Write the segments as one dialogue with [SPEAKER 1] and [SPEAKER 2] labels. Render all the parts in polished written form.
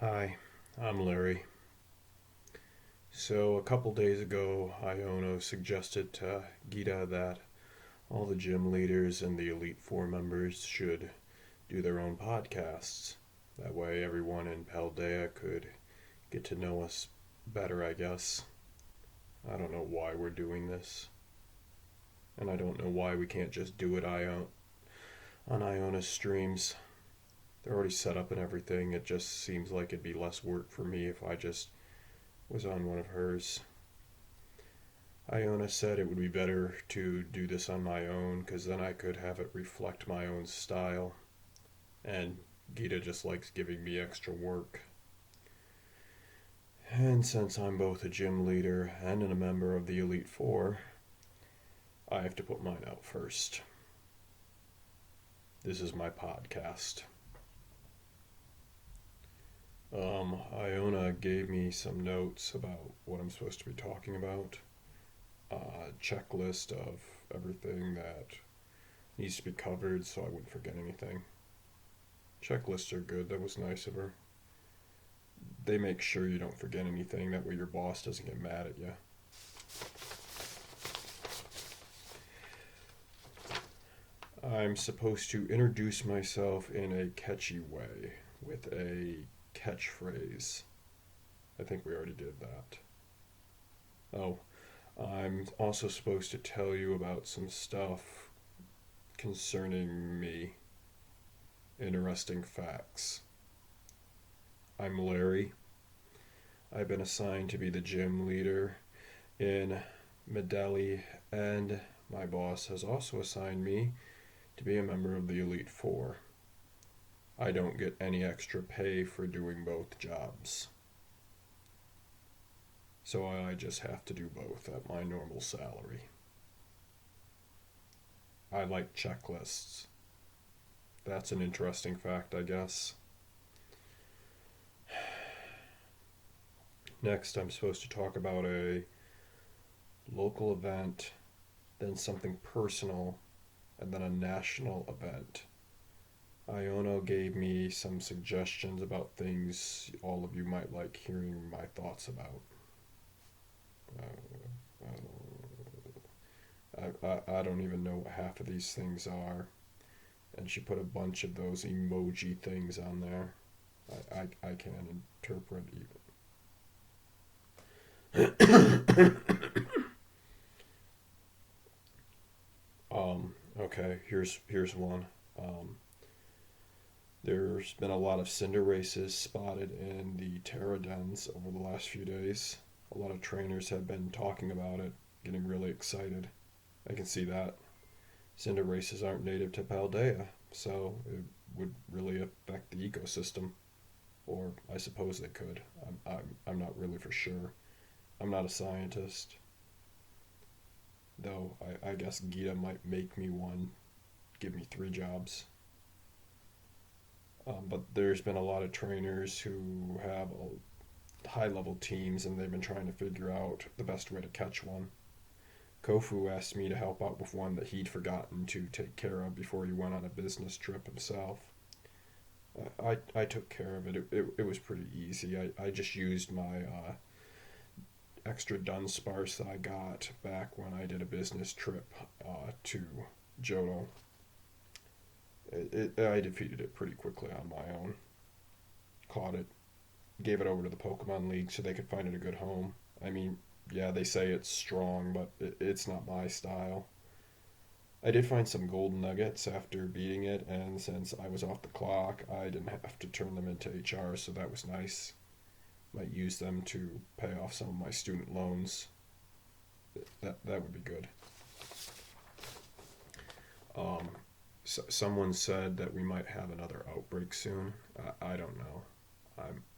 [SPEAKER 1] Hi, I'm Larry. So, a couple days ago, Iono suggested to Gita that all the gym leaders and the Elite Four members should do their own podcasts. That way, everyone in Paldea could get to know us better, I guess. I don't know why we're doing this, and I don't know why we can't just do it on Iona's streams. They're already set up and everything. It just seems like it'd be less work for me if I just was on one of hers. Iona said it would be better to do this on my own because then I could have it reflect my own style. And Gita just likes giving me extra work. And since I'm both a gym leader and a member of the Elite Four, I have to put mine out first. This is my podcast. Iona gave me some notes about what I'm supposed to be talking about. A checklist of everything that needs to be covered so I wouldn't forget anything. Checklists are good. That was nice of her. They make sure you don't forget anything. That way your boss doesn't get mad at you. I'm supposed to introduce myself in a catchy way with a catchphrase. I think we already did that. Oh, I'm also supposed to tell you about some stuff concerning me. Interesting facts. I'm Larry. I've been assigned to be the gym leader in Medeli, and my boss has also assigned me to be a member of the Elite Four. I don't get any extra pay for doing both jobs. So I just have to do both at my normal salary. I like checklists. That's an interesting fact, I guess. Next, I'm supposed to talk about a local event, then something personal, and then a national event. Iono gave me some suggestions about things all of you might like hearing my thoughts about. I don't even know what half of these things are. And she put a bunch of those emoji things on there. I can't interpret even. Okay, here's one. Um, there's been a lot of cinder races spotted in the Terra dens over the last few days. A lot of trainers have been talking about it, getting really excited. I can see that. Cinder races aren't native to Paldea, so it would really affect the ecosystem. Or I suppose they could. I'm not really for sure. I'm not a scientist, though I guess Gita might make me one, give me three jobs. But there's been a lot of trainers who have high level teams and they've been trying to figure out the best way to catch one. Kofu asked me to help out with one that he'd forgotten to take care of before he went on a business trip himself. I took care of it. It was pretty easy. I just used my extra Dunsparce that I got back when I did a business trip to Johto. I defeated it pretty quickly on my own. Caught it, gave it over to the Pokemon League so they could find it a good home. I mean, yeah, they say it's strong, but it's not my style. I did find some golden nuggets after beating it, and since I was off the clock, I didn't have to turn them into HR, so that was nice. Might use them to pay off some of my student loans. That would be good. Um, Someone said that we might have another outbreak soon. I don't know.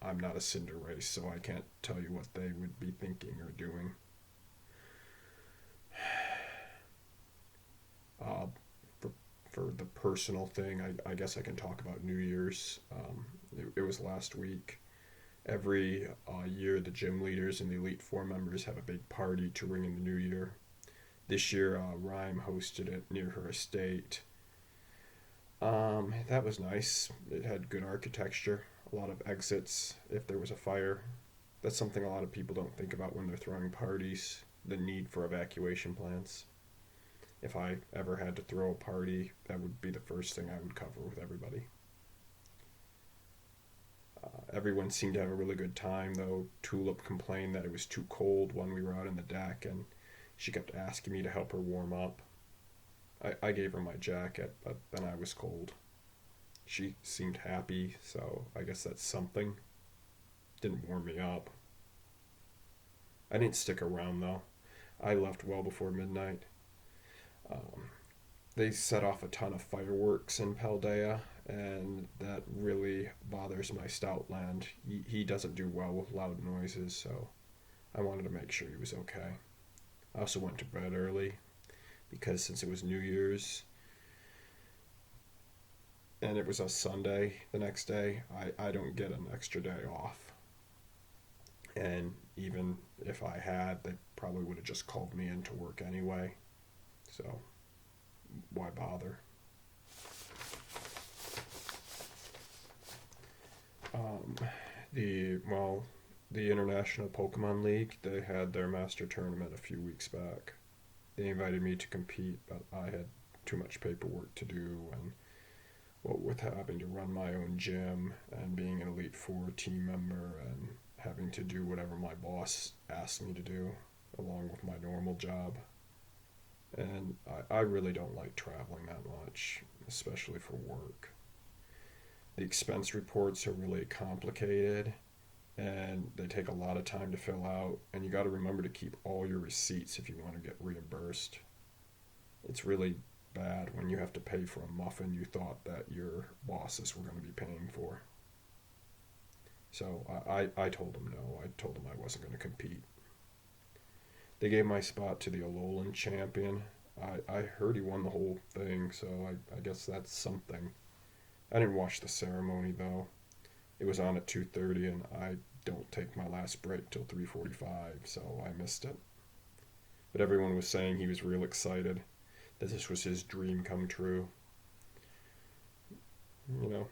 [SPEAKER 1] I'm not a cinder race, so I can't tell you what they would be thinking or doing. Uh, for for the personal thing, I guess I can talk about New Year's. It was last week. Every year, the gym leaders and the Elite Four members have a big party to ring in the new year. This year, Rhyme hosted it near her estate. That was nice. It had good architecture. a lot of exits if there was a fire. That's something a lot of people don't think about when they're throwing parties, the need for evacuation plans. If I ever had to throw a party, that would be the first thing I would cover with everybody. Everyone seemed to have a really good time, though Tulip complained that it was too cold when we were out on the deck, and she kept asking me to help her warm up. I gave her my jacket, but then I was cold. She seemed happy, so I guess that's something. Didn't warm me up. I didn't stick around, though. I left well before midnight. Um, they set off a ton of fireworks in Paldea, and that really bothers my Stoutland. He doesn't do well with loud noises, so I wanted to make sure he was okay. I also went to bed early because since it was New Year's and it was a Sunday the next day, I don't get an extra day off. And even if I had, they probably would have just called me in to work anyway. So why bother? Um, the International Pokemon League, they had their master tournament a few weeks back. They invited me to compete, but I had too much paperwork to do, and what with having to run my own gym and being an Elite Four team member and having to do whatever my boss asked me to do, along with my normal job. And I really don't like traveling that much, especially for work. The expense reports are really complicated and they take a lot of time to fill out, and you got to remember to keep all your receipts if you want to get reimbursed. It's really bad when you have to pay for a muffin you thought that your bosses were going to be paying for. So I told them no. I told them I wasn't going to compete. They gave my spot to the Alolan champion. I heard he won the whole thing, so I guess that's something. I didn't watch the ceremony, though. It was on at 2:30, and I don't take my last break till 3:45, so I missed it. But everyone was saying he was real excited, that this was his dream come true. You know,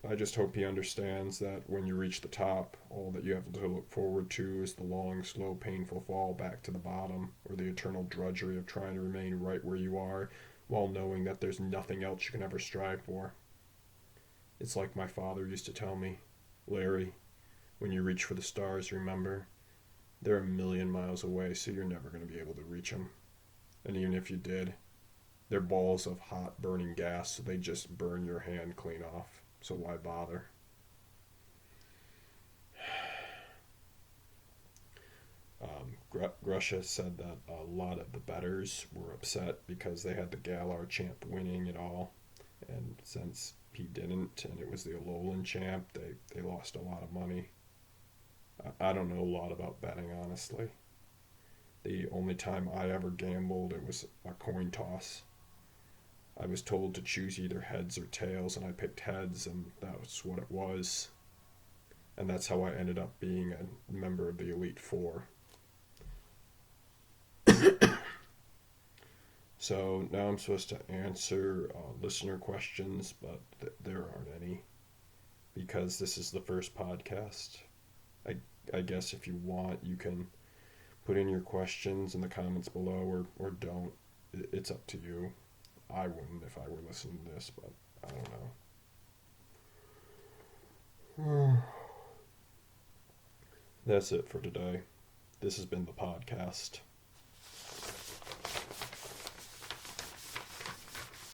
[SPEAKER 1] I just hope he understands that when you reach the top, all that you have to look forward to is the long, slow, painful fall back to the bottom, or the eternal drudgery of trying to remain right where you are, while knowing that there's nothing else you can ever strive for. It's like my father used to tell me, Larry, when you reach for the stars, remember, they're a million miles away, so you're never going to be able to reach them. And even if you did, they're balls of hot, burning gas, so they just burn your hand clean off. So why bother? Grusha said that a lot of the bettors were upset because they had the Galar champ winning it all. And since he didn't, and it was the Alolan champ, they lost a lot of money. I don't know a lot about betting, honestly. The only time I ever gambled, it was a coin toss. I was told to choose either heads or tails, and I picked heads, and that's what it was. And that's how I ended up being a member of the Elite Four. So now I'm supposed to answer listener questions, but there aren't any because this is the first podcast. I guess if you want, you can put in your questions in the comments below or don't. It's up to you. I wouldn't if I were listening to this, but I don't know. That's it for today. This has been the podcast.